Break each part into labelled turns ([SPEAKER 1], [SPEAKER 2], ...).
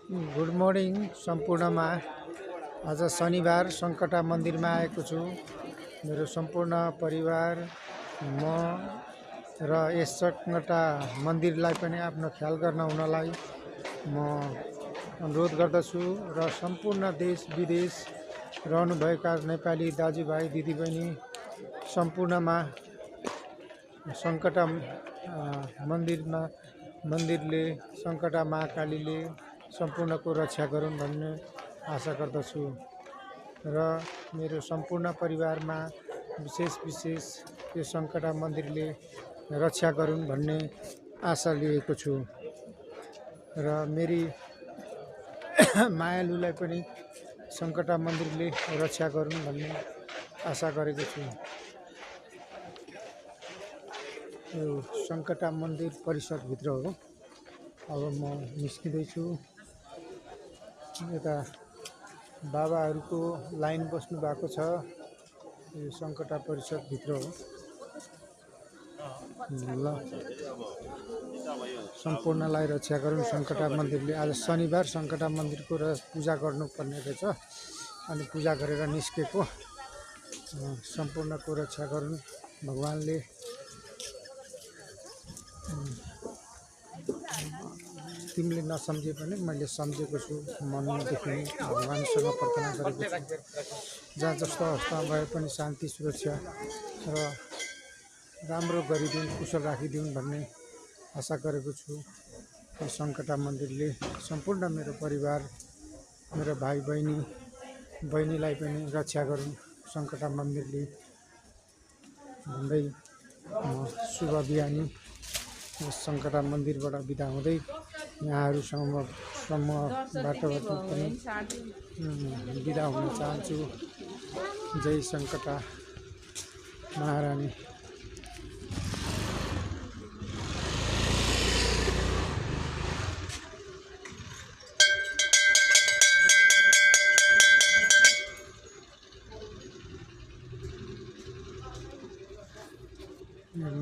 [SPEAKER 1] Good morning सम्पूर्णमा। आज शनिबार सङ्कटा मन्दिरमा आएको छु। मेरो सम्पूर्ण परिवार म र यस सङ्कटा मन्दिरलाई पनि आफ्नो ख्याल गर्न हुनलाई म अनुरोध गर्दछु र सम्पूर्ण देश विदेश रहनुभएका नेपाली दाजुभाइ दिदीबहिनी सम्पूर्णमा सङ्कटा मन्दिरले सङ्कटा महाकालीले सम्पूर्णको रक्षा गरून् भन्ने आशा गर्दछु र मेरो सम्पूर्ण परिवारमा विशेष यो सङ्कटा मन्दिरले रक्षा गरून् भन्ने आशा लिएको छु र मेरी मायालुलाई पनि सङ्कटा मन्दिरले रक्षा गरून् भन्ने आशा गरेको छु। यो सङ्कटा मन्दिर परिसरभित्र हो। अब म निस्किँदैछु। यता बाबाहरूको लाइन बस्नु भएको छ। यो सङ्कटा परिसरभित्र हो। ल सम्पूर्णलाई रक्षा गरून् सङ्कटा मन्दिरले। आज शनिबार सङ्कटा मन्दिरको पूजा गर्नुपर्ने रहेछ, अनि पूजा गरेर निस्केको। सम्पूर्णको रक्षा गरून् भगवानले। तिमीले नसम्झे पनि मैले सम्झेको छु। मनदेखि भगवानसँग प्रार्थना गरेको छु, जहाँ जस्तो अवस्था भए पनि शान्ति सुरक्षा र राम्रो गरिदिउन्, कुशल राखिदिउन् भन्ने आशा गरेको छु। सङ्कटा मन्दिरले सम्पूर्ण मेरो परिवार, मेरो भाइ बहिनीलाई पनि रक्षा गरून् सङ्कटा मन्दिरले भन्दै म शुभ बिहानी यस सङ्कटा मन्दिरबाट बिदा हुँदै यहाँहरूसम्मबाट पनि बिदा हुन चाहन्छु। जय सङ्कटा महारानी।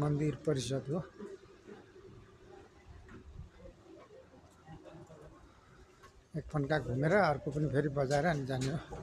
[SPEAKER 1] मन्दिर परिषद हो। एक फन्का घुमेर अर्को पनि फेरि बजाएर अनि जाने हो।